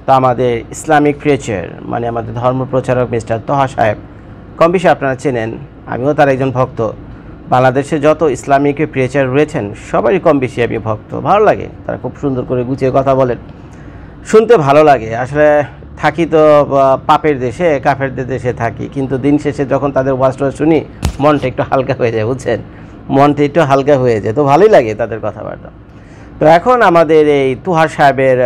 তো আমাদের Islamic preacher মানে আমাদের ধর্ম প্রচারক মিস্টার তোহা সাহেব কম বেশি আপনারা চেনেন, আমিও তার একজন ভক্ত। বাংলাদেশে যত ইসলামিক প্রিচার রয়েছেন সবারই কম বেশি আমি ভক্ত, ভালো লাগে, তারা খুব সুন্দর করে গুছিয়ে কথা বলেন, শুনতে ভালো লাগে। আসলে থাকি তো পাপের দেশে, কাফেরদের দেশে থাকি, কিন্তু দিন শেষে যখন তাদের ওয়াজটা শুনি মনটা একটু হালকা হয়ে যায়, বুঝছেন, মনটা একটু হালকা হয়ে যায়, তো ভালোই লাগে তাদের কথাবার্তা। তো এখন আমাদের এই তুহার সাহেবের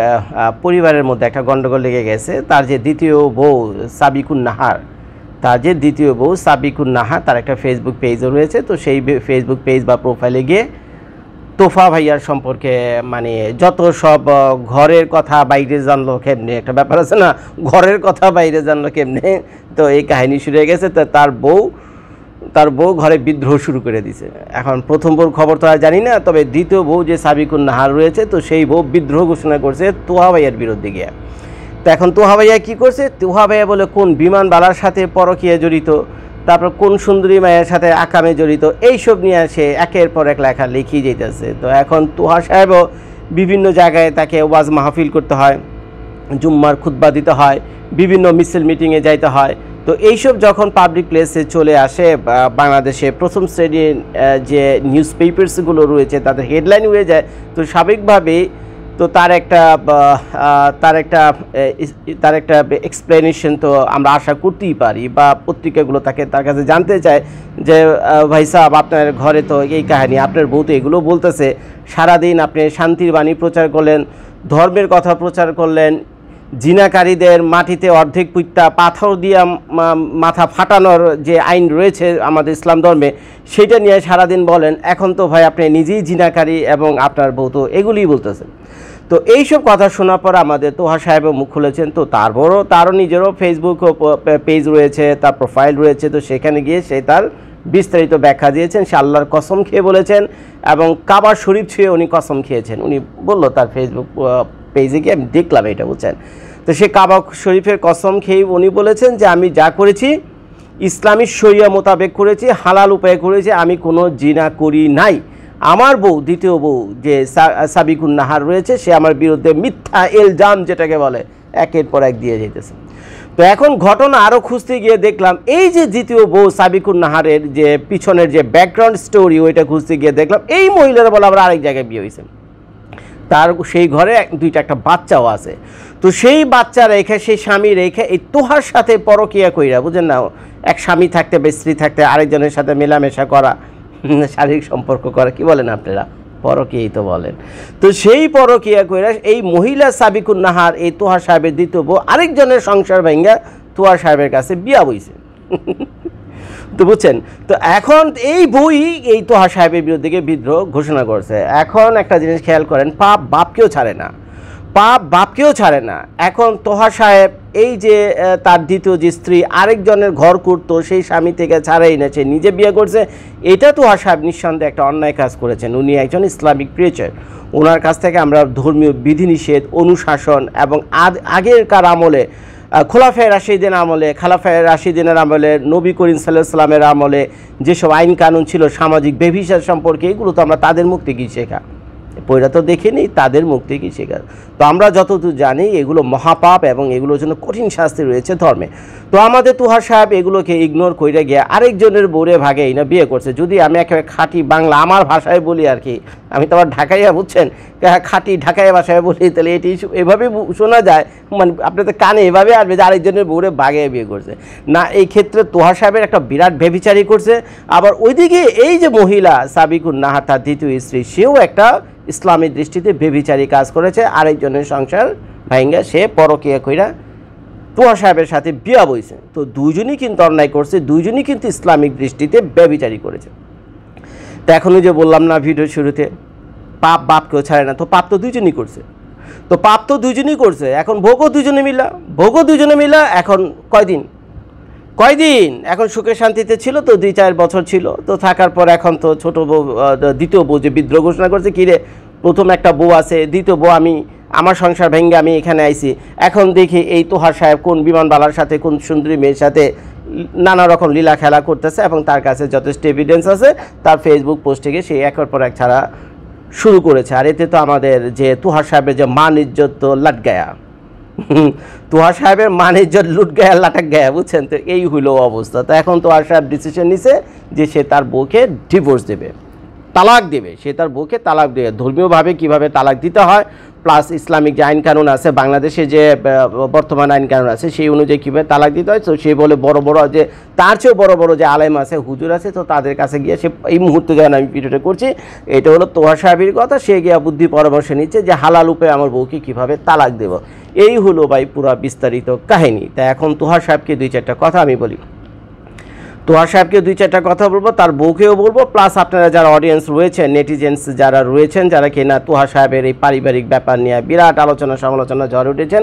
পরিবারের মধ্যে একটা গণ্ডগোল লেগে গেছে। তার যে দ্বিতীয় বউ সাবিকুন নাহার, তার একটা ফেসবুক পেজও রয়েছে। তো সেই ফেসবুক পেজ বা প্রোফাইলে গিয়ে তোফা ভাইয়ার সম্পর্কে মানে যত সব ঘরের কথা বাইরে জানলো কেমনে, একটা ব্যাপার আছে না, ঘরের কথা বাইরে জানলো কেমনে, তো এই কাহিনী শুরু হয়ে গেছে। তো তার বউ ঘরে বিদ্রোহ শুরু করে দিছে। এখন প্রথম বউর খবর তো আর জানি না, তবে দ্বিতীয় বউ যে সাবিকুন নাহার রয়েছে, তো সেই বউ বিদ্রোহ ঘোষণা করছে তোহা ভাইয়ার বিরুদ্ধে গিয়ে। তো এখন তোহা ভাইয়া কী করছে, তোহা ভাইয়া বলে কোন বিমানবালার সাথে পরকীয়া জড়িত, তারপর কোন সুন্দরী মায়ের সাথে আকামে জড়িত, এইসব নিয়ে সে একের পর এক লেখা লিখিয়ে যেতেছে। তো এখন তোহা সাহেবও বিভিন্ন জায়গায় তাকে ওয়াজ মাহফিল করতে হয়, জুম্মার খুতবা দিতে হয়, বিভিন্ন মিছিল মিটিংয়ে যাইতে হয়। তো এইসব যখন পাবলিক প্লেসে চলে আসে, বাংলাদেশে প্রথম শ্রেণীর যে নিউজ পেপারসগুলো রয়েছে তাদের হেডলাইন হয়ে যায়, তো স্বাভাবিকভাবেই তো তার একটা এক্সপ্লেনেশন তো আমরা আশা করতেই পারি, বা পত্রিকাগুলো তার কাছে জানতে চায় যে ভাই সাহেব আপনার ঘরে তো এই কাহিনী, আপনার বউ তো এগুলো বলতেছে, সারাদিন আপনি শান্তির বাণী প্রচার করলেন, ধর্মের কথা প্রচার করলেন, জিনাকারীদের মাটিতে অর্ধেক পুঁতা পাথর দিয়ে মাথা ফাটানোর যে আইন রয়েছে আমাদের ইসলাম ধর্মে, সেটা নিয়ে সারাদিন বলেন, এখন তো ভাই আপনি নিজেই জিনাকারী এবং আপনার বউ তো এগুলিই বলতেছেন। তো এইসব কথা শোনার পর আমাদের তোহা সাহেবও মুখ খুলেছেন। তো তারও নিজেরও ফেসবুক পেজ রয়েছে, তার প্রোফাইল রয়েছে, তো সেখানে গিয়ে সে তার বিস্তারিত ব্যাখ্যা দিয়েছেন। সে আল্লাহর কসম খেয়ে বলেছেন এবং কাবা শরীফ ছুঁয়ে উনি কসম খেয়েছেন। উনি বললো তার ফেসবুক পেজে গিয়ে, আমি দেখলাম এটা, বুঝছেন। তো সে কাবা শরীফের কসম খেয়ে উনি বলেছেন যে আমি যা করেছি ইসলামী শরিয়া মোতাবেক করেছি, হালাল উপায়ে করেছি, আমি কোনো জিনা করি নাই। আমার বউ, দ্বিতীয় বউ যে সাবিকুন নাহার রয়েছে, সে আমার বিরুদ্ধে মিথ্যা ইলজাম যেটাকে বলে একের পর এক দিয়ে যেতেছে। তো এখন ঘটনা আরও খুঁজতে গিয়ে দেখলাম এই যে দ্বিতীয় বউ সাবিকুন নাহারের যে পিছনের যে ব্যাকগ্রাউন্ড স্টোরি, ওইটা খুঁজতে গিয়ে দেখলাম এই মহিলারা বলে আবার আরেক জায়গায় বিয়ে হয়েছে, তার সেই ঘরে একটা বাচ্চাও আছে। তো সেই বাচ্চা রেখে, সেই স্বামী রেখে এই তোহার সাথে পরকীয়া কইরা, বুঝেন না, এক স্বামী থাকতে বা স্ত্রী থাকতে আরেকজনের সাথে মেলামেশা করা, শারীরিক সম্পর্ক করা, কি বলেন আপনারা, পরকীয়াই তো বলেন। তো সেই পরকীয়া কইরা এই মহিলা সাবিকুন নাহার এই তোহা সাহেবের দ্বিতীয় বউ আরেকজনের সংসার ভেঙ্গা তোহা সাহেবের কাছে বিয়া বইছে। তো বুঝছেন, তো এখন এই বই এই তোহা সাহেবের বিরুদ্ধে বিদ্রোহ ঘোষণা করছে। এখন একটা জিনিস খেয়াল করেন, পাপ বাপকেও ছাড়ে না। এখন তোহা সাহেব এই যে তার দ্বিতীয় যে স্ত্রী আরেকজনের ঘর করতো, সেই স্বামী থেকে ছাড়াই না, সে নিজে বিয়ে করছে, এটা তোহা সাহেব নিঃসন্দেহে একটা অন্যায় কাজ করেছেন। উনি একজন ইসলামিক প্রিচার, ওনার কাছ থেকে আমরা ধর্মীয় বিধিনিষেধ, অনুশাসন এবং আগেরকার আমলে খালাফায়ে রাশিদিনের আমলে, নবী করিম সাল্লাল্লাহু আলাইহি ওয়াসাল্লামের আমলে যেসব আইন কানুন ছিল সামাজিক ব্যভিচার সম্পর্কে, এগুলো তো আমরা তাদের মুখ থেকেই শেখা, পয়রা তো দেখিনি, তাদের মুখ থেকেই শেখা। তো আমরা যতদূর জানি এগুলো মহাপাপ এবং এগুলোর জন্য কঠিন শাস্তি রয়েছে ধর্মে। তো আমাদের তোহা সাহেব এগুলোকে ইগনোর করে গিয়ে আরেকজনের বউরে ভাগে না বিয়ে করছে। যদি আমি একেবারে খাঁটি বাংলা আমার ভাষায় বলি আর কি, আমি তো আবার ঢাকাইয়া, বুঝছেন, খাঁটি ঢাকাইয়া ভাষায় বলি, তাহলে এটি এভাবে শোনা যায়, মানে আপনি তো কানে এভাবে আসবে যে আরেকজনের বউরে ভাগে বিয়ে করছে না। এই ক্ষেত্রে তোহা সাহেবের একটা বিরাট ব্যভিচারী করছে। আবার ওইদিকে এই যে মহিলা সাবিকুন নাহার, তার দ্বিতীয় স্ত্রী, সেও একটা ইসলামের দৃষ্টিতে ব্যভিচারী কাজ করেছে, আরেকজনের সংসার ভাঙ্গা সে পরকীয়া কইরা তোহা সাহেবের সাথে বিয়া বইছে। তো দুইজনই কিন্তু অন্যায় করছে, দুইজনই কিন্তু ইসলামিক দৃষ্টিতে ব্যভিচারী করেছে। তো এখনই যে বললাম না ভিডিওর শুরুতে, পাপ বাপকেও ছাড়ে না, তো পাপ তো দুইজনই করছে। এখন ভোগও দুজনে মিলা এখন কয়দিন এখন সুখে শান্তিতে ছিল, তো 2-4 বছর ছিল, তো থাকার পর এখন তো ছোট বউ, দ্বিতীয় বউ যে বিদ্রোহ ঘোষণা করছে, কিরে প্রথম একটা বউ আছে, দ্বিতীয় বউ আমার সংসার ভেঙ্গে আমি এখানে আইছি, এখন দেখি এই তোহা সাহেব কোন বিমানবালার সাথে, কোন সুন্দরী মেয়ের সাথে নানা রকম লীলা খেলা করতেছে, এবং তার কাছে যথেষ্ট এভিডেন্স আছে, তার ফেসবুক পোস্টে গিয়ে সে একের পর এক ছাড়া শুরু করেছে। আর এতে তো আমাদের যে তোহা সাহেবের যে মান ইজ্জত তো লাটগায়া, তোহা সাহেবের মানিজ্জত লুট গায়ে লাটাক গায়ে, বুঝছেন? তো এই হইলো অবস্থা। তো এখন তোহা সাহেব ডিসিশন নিছে যে সে তার বউকে ডিভোর্স দেবে, তালাক দেবে। সে তার বউকে তালাক দেবে। ধর্মীয়ভাবে কিভাবে তালাক দিতে হয়, প্লাস ইসলামিক যে আইন কানুন আছে, বাংলাদেশে যে বর্তমান আইন কানুন আছে, সেই অনুযায়ী কীভাবে তালাক দিতে হয়। তো সে বলে বড় বড় যে তার চেয়েও বড় বড় যে আলেম আছে, হুজুর আছে, তো তাদের কাছে গিয়ে সে এই মুহূর্তে যখন আমি ভিডিওটা করছি, এটা হলো তোহা সাহেবের কথা। সে গিয়া বুদ্ধি পরামর্শ নিচ্ছে যে হালাল উপায়ে আমার বউকে কীভাবে তালাক দেব। এই হলো ভাই পুরা বিস্তারিত কাহিনী। তা এখন তোহা সাহেবকে 2-4টা কথা আমি বলি। তোহা সাহেবকে 2-4টা কথা বলবো, তার বউকেও বলবো, প্লাস আপনারা যারা অডিয়েন্স রয়েছেন, নেটিজেন্স যারা রয়েছেন, যারা কিনা তোহা সাহেবের এই পারিবারিক ব্যাপার নিয়ে বিরাট আলোচনা সমালোচনা ঝড় উঠেছেন,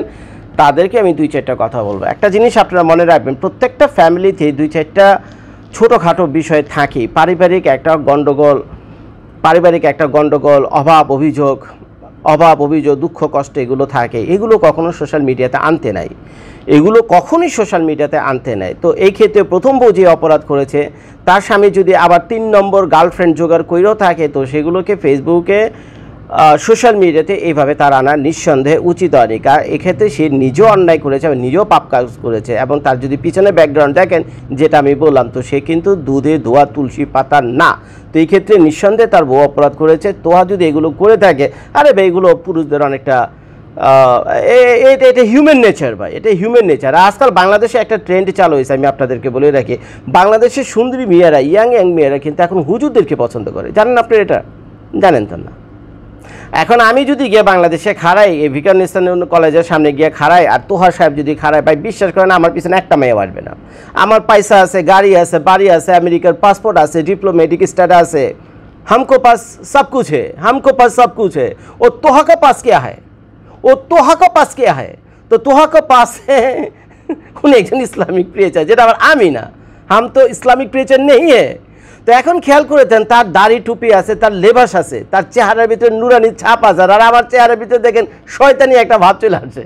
তাদেরকে আমি 2-4টা কথা বলবো। একটা জিনিস আপনারা মনে রাখবেন, প্রত্যেকটা ফ্যামিলিতে 2-4টা ছোটোখাটো বিষয় থাকে। পারিবারিক একটা গণ্ডগোল, অভাব অভিযোগ, দুঃখ কষ্ট এগুলো থাকে। এগুলো কখনো সোশ্যাল মিডিয়াতে আনতে নাই, এগুলো কখনোই সোশ্যাল মিডিয়াতে আনতে নেয়। তো এই ক্ষেত্রে প্রথম বউ যে অপরাধ করেছে, তার স্বামী যদি আবার 3 নম্বর গার্লফ্রেন্ড জোগাড় করেও থাকে, তো সেগুলোকে ফেসবুকে সোশ্যাল মিডিয়াতে এইভাবে তার আনা নিঃসন্দেহে উচিত হয়নি। কারণ এক্ষেত্রে সে নিজেও অন্যায় করেছে এবং নিজেও পাপ কাজ করেছে। এবং তার যদি পিছনে ব্যাকগ্রাউন্ড দেখেন, যেটা আমি বললাম, তো সে কিন্তু দুধে ধোয়া তুলসী পাতা না। তো এই ক্ষেত্রে নিঃসন্দেহে তার বউ অপরাধ করেছে। তোহা যদি এগুলো করে থাকে, আরে ভাই এগুলো পুরুষদের অনেকটা এটা হিউম্যান নেচার ভাই, এটা হিউম্যান নেচার। আজকাল বাংলাদেশে একটা ট্রেন্ড চালু হয়েছে, আমি আপনাদেরকে বলে রাখি, বাংলাদেশের সুন্দরী মেয়েরা, ইয়াং মেয়েরা কিন্তু এখন হুজুরদেরকে পছন্দ করে। জানেন আপনি এটা? জানেন তো না। এখন আমি যদি গিয়ে বাংলাদেশে খাড়াই, এই ভিকারুননিসা কলেজের সামনে গিয়ে খাড়াই, আর তোহা সাহেব যদি খাড়ায়, ভাই বিশ্বাস করেন আমার পিছনে একটা মেয়ে আসবে না। আমার পয়সা আছে, গাড়ি আছে, বাড়ি আছে, আমেরিকার পাসপোর্ট আছে, ডিপ্লোমেটিক স্ট্যাটাস আছে, हमको पास सब कुछ है, हमको पास सब कुछ है। और तोहा का पास क्या है? वो तोहा का पास क्या है? तो तोहा का पास है उन एक इस्लामिक प्रीचर, যেটা আবার আমি না। हम तो इस्लामिक प्रीचर नहीं है। তো এখন খেয়াল করে দেন, তার দাড়ি টুপি আছে, তার লেবাস আছে, তার চেহারার ভিতরে নুরানি ছাপ আছে। আর আমার চেহারার ভিতরে দেখেন শয়তানি একটা ভাব চলে আসছে।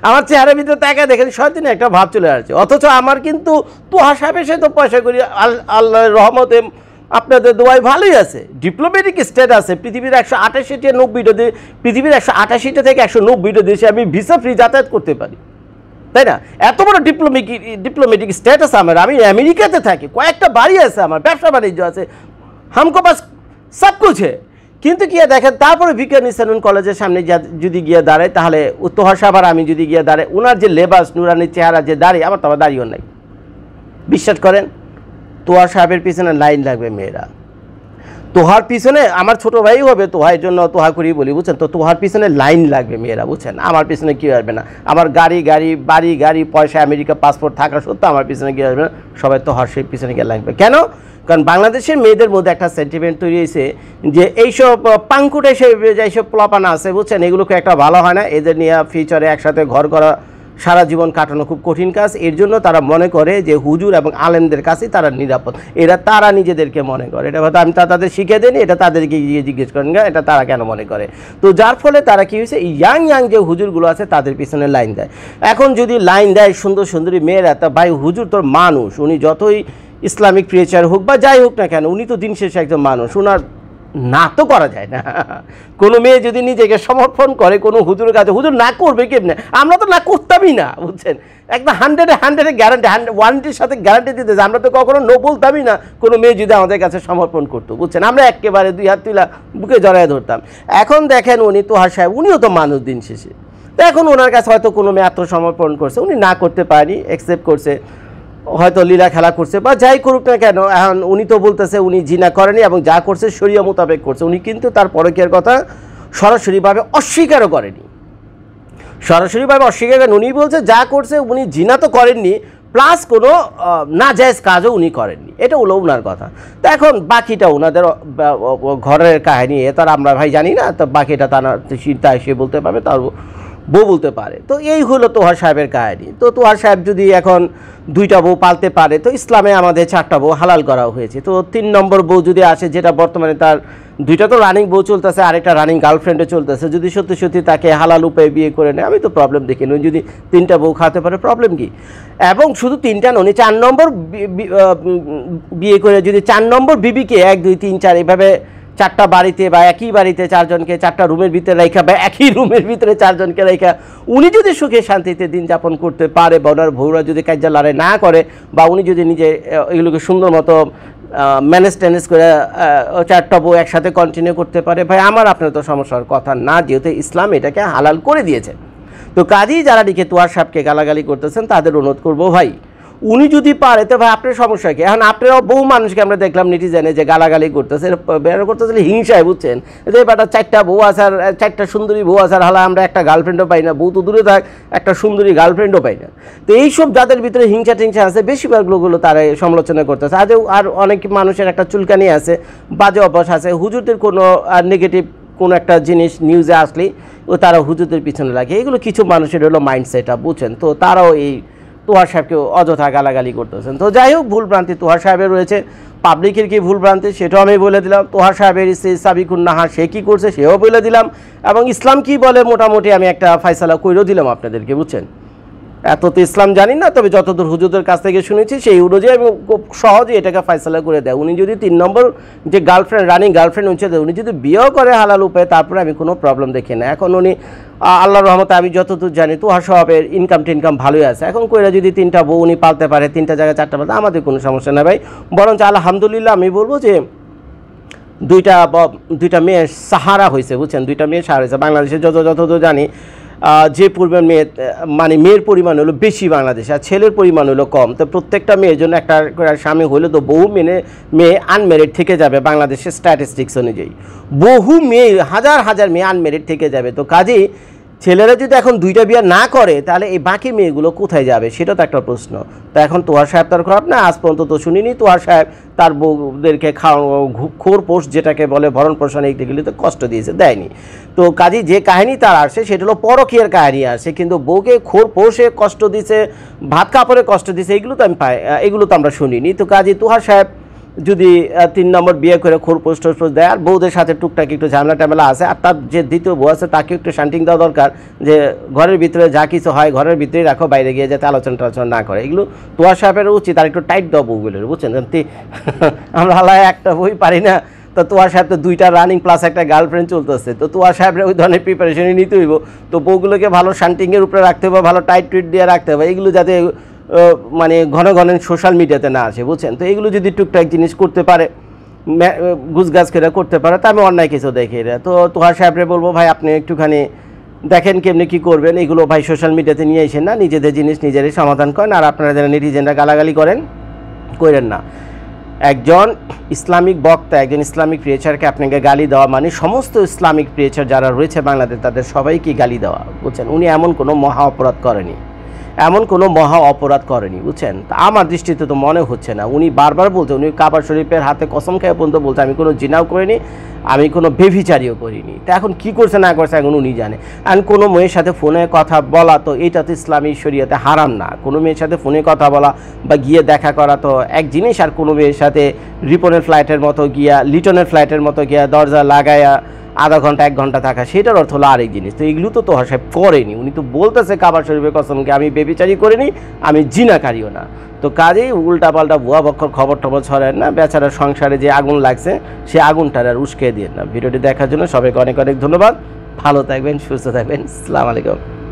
আমার চেহারার ভিতরে তাকে দেখেন শয়তানি একটা ভাব চলে আসছে। অথচ আমার কিন্তু তোহা সাহেবের সাথে পয়সা করি আল্লাহর রহমতে, আপনাদের দোয়াই ভালোই আছে, ডিপ্লোমেটিক স্টেট আছে। পৃথিবীর 188টা পৃথিবীর 188টা থেকে 190টা দেশে আমি ভিসা ফ্রি যাতায়াত করতে পারি, তাই না? এত বড় ডিপ্লোমেটিক স্ট্যাটাস আমার। আমি আমেরিকাতে থাকি, কয়েকটা বাড়ি আছে, আমার ব্যবসা বাণিজ্য আছে, হামকো বাস সব কুছ है। কিন্তু গিয়ে দেখেন, তারপরে ভিকারুননিসা কলেজের সামনে যদি গিয়ে দাঁড়ায়, তাহলে তোহা সাহেব আর আমি যদি গিয়ে দাঁড়াই, ওনার যে লেবাস, নুরানির চেহারা, যে দাড়ি, আমার তো আবার দাড়িও নাই। বিশ্বাস করেন, তোহা সাহেবের পিছনে লাইন লাগবে মেয়েরা। তোহার পিছনে আমার ছোট ভাই হবে, তোহার জন্য তোহা করি বলি, বুঝছেন? তো তোহার পিছনে লাইন লাগবে মেয়েরা, বুঝছেন? আমার পিছনে কি আসবে না। আমার বাড়ি পয়সা, আমেরিকা পাসপোর্ট থাকা সত্ত্বেও আমার পিছনে কি আসবে না, সবাই তোহার সেই পিছনে গিয়ে লাগবে। কেন? কারণ বাংলাদেশের মেয়েদের মধ্যে একটা সেন্টিমেন্ট তৈরি হয়েছে যে এইসব পাঙ্কুটে যেসব প্লাপানা আছে, বুঝছেন, এগুলোকে একটা ভালো হয় না, এদের নিয়ে ফিউচারে একসাথে ঘর করা, সারা জীবন কাটানো খুব কঠিন কাজ। এর জন্য তারা মনে করে যে হুজুর এবং আলেমদের কাছেই তারা নিরাপদ। তারা নিজেদেরকে মনে করে, এটা হয়তো আমি তাদের শিখে দিইনি, এটা তাদেরকে গিয়ে জিজ্ঞেস করেন এটা তারা কেন মনে করে। তো যার ফলে তারা কী হয়েছে, ইয়াং যে হুজুরগুলো আছে তাদের পিছনে লাইন দেয়। এখন যদি লাইন দেয় সুন্দর সুন্দরী মেয়েরা, তা ভাই হুজুর তোর মানুষ, উনি যতই ইসলামিক প্রিচার হোক বা যাই হোক না কেন, উনি তো দিন শেষে একজন মানুষ, ওনার না তো করা যায় না। কোনো মেয়ে যদি নিজেকে সমর্পণ করে কোনো হুজুরের কাছে, হুজুর না করবে কেমনে? আমরা তো না করতামই না, বুঝছেন? একদম 100-এ গ্যারান্টি, 100-ওয়ারেন্টির সাথে গ্যারান্টি দিতে, আমরা তো কখনো নো বলতামই না কোনো মেয়ে যদি আমাদের কাছে সমর্পণ করতো, বুঝছেন? আমরা একেবারে 2 হাত তুলা বুকে জড়ায় ধরতাম। এখন দেখেন উনি তোহা সাহেব, উনিও তো মানুষ দিন শেষে। তো এখন ওনার কাছে হয়তো কোনো মেয়ে আত্মসমর্পণ করছে, উনি না করতে পারেনি, অ্যাকসেপ্ট করছে, হয়তো লীলা খেলা করছে বা যাই করুক না কেন। এখন উনি তো বলতেছে উনি জিনা করেনি এবং যা করছে শরিয়া মোতাবেক করছে। উনি কিন্তু তার পরকীয়ার কথা সরাসরিভাবে অস্বীকারও করেনি, উনি বলছে যা করছে উনি জিনা তো করেননি, প্লাস কোনো নাজায়েজ কাজও উনি করেননি, এটা হলো ওনার কথা। তো এখন বাকিটা ওনাদের ঘরের কাহিনী, তার আমরা ভাই জানি না, তো বাকিটা তারা চিন্তায় সে বলতে পারবে, তার বউ বলতে পারে। তো এই হলো তোহা সাহেবের কাহিনী। তো তোহা সাহেব যদি এখন 2টা বউ পালতে পারে, তো ইসলামে আমাদের 4টা বউ হালাল করা হয়েছে। তো 3 নম্বর বউ যদি আসে, যেটা বর্তমানে তার 2টা তো রানিং বউ চলতেছে, আরেকটা রানিং গার্লফ্রেন্ডও চলতেছে, যদি সত্যি সত্যি তাকে হালাল উপায়ে বিয়ে করে নেয়, আমি তো প্রবলেম দেখি না। যদি 3টা বউ খাওয়াতে পারে, প্রবলেম কি? এবং শুধু 3টা নয়, 4 নম্বর বিয়ে করে যদি 4 নম্বর বিবিকে 1 2 3 4 এভাবে চারটা বাড়িতে বা একই বাড়িতে চারজনকে চারটা রুমের ভিতরে রেখা বা একই রুমের ভিতরে চারজনকে রেখা উনি যদি সুখে শান্তিতে দিন যাপন করতে পারে বা ওনার বউরা যদি কাজে লড়াই না করে বা উনি যদি নিজে এগুলোকে সুন্দর মতো ম্যানেজ ট্যানেজ করে চারটা বউ একসাথে কন্টিনিউ করতে পারে, ভাই আমার আপনার তো সমস্যার কথা না, যেহেতু ইসলাম এটাকে হালাল করে দিয়েছে। তো কাজেই যারা দিকে তোয়ার সাহেবকে গালাগালি করতেছেন তাদের অনুরোধ করবো, ভাই উনি যদি পারে তো ভাই আপনার সমস্যা কি? এখন আপনারাও বহু মানুষকে আমরা দেখলাম নেটিজেনে যে গালাগালি করতেছে, বের করতেছে হিংসায়, বুঝছেন, যে বেটা চারটা বউ আছে আর চারটা সুন্দরী বউ আছে আর হালা আমরা একটা গার্লফ্রেন্ডও পাই না, বউ তো দূরে থাক একটা সুন্দরী গার্লফ্রেন্ডও পাই না। তো এইসব যাদের ভিতরে হিংসা টিংসা আছে বেশিরভাগ লোকগুলো তারা সমালোচনা করতেছে। আজও আর অনেক মানুষের একটা চুলকানি আছে, বাজে অভ্যাস আছে, হুজুরদের কোনো নেগেটিভ কোনো একটা জিনিস নিউজে আসলেই ও তারা হুজুরদের পিছনে লাগে, এগুলো কিছু মানুষের হলো মাইন্ডসেট আপ, বুঝছেন। তো তারাও এই তোহার সাহেবকে অযথা গালাগালি করতেছেন। তো যাই হোক, ভুলভ্রান্তি তোহার সাহেবের রয়েছে, পাবলিকের কি ভুলভ্রান্তি সেটাও আমি বলে দিলাম, তোহার সাহেবের সাবিকুন নাহার সে কী করছে সেও বলে দিলাম, এবং ইসলাম কি বলে মোটামুটি আমি একটা ফয়সালা কইরেও দিলাম আপনাদেরকে, বুঝছেন। এত তো ইসলাম জানি না, তবে যতদূর হুজুরদের কাছ থেকে শুনেছি সেই অনুযায়ী আমি খুব সহজে এটাকে ফয়সালা করে দেয়। উনি যদি 3 নম্বর যে গার্লফ্রেন্ড রানিং গার্লফ্রেন্ড হচ্ছে উনি যদি বিয়েও করে হালাল উপায়ে, তারপরে আমি কোনো প্রবলেম দেখি না। এখন উনি আল্লাহর রহমতে আমি যতদূর জানি তোহার সাহেবের ইনকাম ভালোই আছে, এখন কইরা যদি 3টা বউ উনি পালতে পারে, 3টা জায়গায় 4টা পালতে আমাদের কোনো সমস্যা না ভাই। বরঞ্চ আলহামদুলিল্লাহ আমি বলবো যে দুইটা মেয়ে সাহারা হয়েছে, বুঝছেন, 2টা মেয়ে সাহারা হয়েছে। বাংলাদেশে যতদূর জানি যে পরিমাণ মেয়ে মানে মেয়ের পরিমাণ হলো বেশি বাংলাদেশে, আর ছেলের পরিমাণ হলো কম। তো প্রত্যেকটা মেয়ের জন্য একটা স্বামী হলে তো বহু মেয়ে আনমেরিড থেকে যাবে বাংলাদেশের স্ট্যাটিস্টিক্স অনুযায়ী, বহু মেয়ে হাজার মেয়ে আনমেরিড থেকে যাবে। তো কাজেই ছেলেরা যদি এখন 2টা বিয়ে না করে তাহলে এই বাকি মেয়েগুলো কোথায় যাবে সেটা তো একটা প্রশ্ন। তো এখন তোহার সাহেব তার খারাপ না, আজ পর্যন্ত তো শুনিনি তোহার সাহেব তার বউদেরকে খোর পোষ যেটাকে বলে ভরণ পোষণ এইগুলি তো কষ্ট দিয়েছে, দেয়নি। তো কাজেই যে কাহিনী তার আসে সেটা হলো পরকীয়ার কাহিনী আসে, কিন্তু বউকে খোর পোষে কষ্ট দিছে, ভাত কাপড়ে কষ্ট দিছে, এগুলো তো আমি এগুলো তো আমরা শুনিনি। তো কাজেই তোহার সাহেব যদি 3 নম্বর বিয়ে করে খোরপোশ টোরপোশ দেয় আর বউদের সাথে টুকটাক একটু ঝামেলা টামেলা আছে, আর তার যে দ্বিতীয় বউ আছে তাকে একটু শান্টিং দেওয়া দরকার, যে ঘরের ভিতরে যা কিছু হয় ঘরের ভিতরেই রাখো, বাইরে গিয়ে যাতে আলোচনা টালোচনা না করে। এগুলো তোয়ার সাহেবের উচিত আর একটু টাইট দেওয়া বউগুলোর, বুঝছেন। আমরা হালায় একটা বই পারি না, তো তোয়ার সাহেব তো 2টা রানিং প্লাস একটা গার্লফ্রেন্ড চলতেছে, তো তোয়ার সাহেবের ওই ধরনের প্রিপারেশনই নিতে হইব। তো বউগুলোকে ভালো শান্টিংয়ের উপরে রাখতে হবে, ভালো টাইট টুইট দিয়ে রাখতে হবে, এগুলো যাতে মানে ঘন সোশ্যাল মিডিয়াতে না আসে, বুঝছেন। তো এগুলো যদি টুকটাক জিনিস করতে পারে, গুছগাছ করে করতে পারে, তা আমি অন্যায় কিছু দেখি না। তো তোহার সাহেবরে বলবো, ভাই আপনি একটুখানি দেখেন কেমনি কী করবেন, এগুলো ভাই সোশ্যাল মিডিয়াতে নিয়ে এসেন না, নিজেদের জিনিস নিজেরাই সমাধান করেন। আর আপনারা যারা নেটিজেনরা গালাগালি করেন না। একজন ইসলামিক বক্তা, একজন ইসলামিক প্রিচারকে আপনাকে গালি দেওয়া মানে সমস্ত ইসলামিক প্রিচার যারা রয়েছে বাংলাদেশ তাদের সবাইকে গালি দেওয়া, বুঝছেন। উনি এমন কোনো মহা অপরাধ করেনি, বুঝছেন। তা আমার দৃষ্টিতে তো মনে হচ্ছে না। উনি বারবার বলছে, উনি কাবা শরীফের হাতে কসম খেয়ে পর্যন্ত বলছে আমি কোনো জিনাও করিনি, আমি কোনো বেভিচারিও করিনি। তা এখন কী করছে না করছে এখন উনি জানে। আর কোনো মেয়ের সাথে ফোনে কথা বলা তো এটা তো ইসলামী শরীয়তে হারাম না। কোনো মেয়ের সাথে ফোনে কথা বলা বা গিয়ে দেখা করা তো এক জিনিস, আর কোনো মেয়ের সাথে লিটনের ফ্লাইটের মতো গিয়া দরজা লাগায়া আধা ঘন্টা 1 ঘন্টা থাকা সেটার অর্থ হলো আরেক জিনিস। তো এগুলো তো তোহার সাহেব করেনি, উনি তো বলতেছে কাবা শরীফের কসমকে আমি বেবিচারি করিনি, আমি জিনাকারিও না। তো কাজেই উল্টাপাল্টা ভুয়া বক্ষর খবর ছড়ায় না, বেচারা সংসারে যে আগুন লাগছে সে আগুনটার আর উস্কে দিয়ে না। ভিডিওটি দেখার জন্য সবাইকে অনেক ধন্যবাদ। ভালো থাকবেন, সুস্থ থাকবেন। আসসালামু আলাইকুম।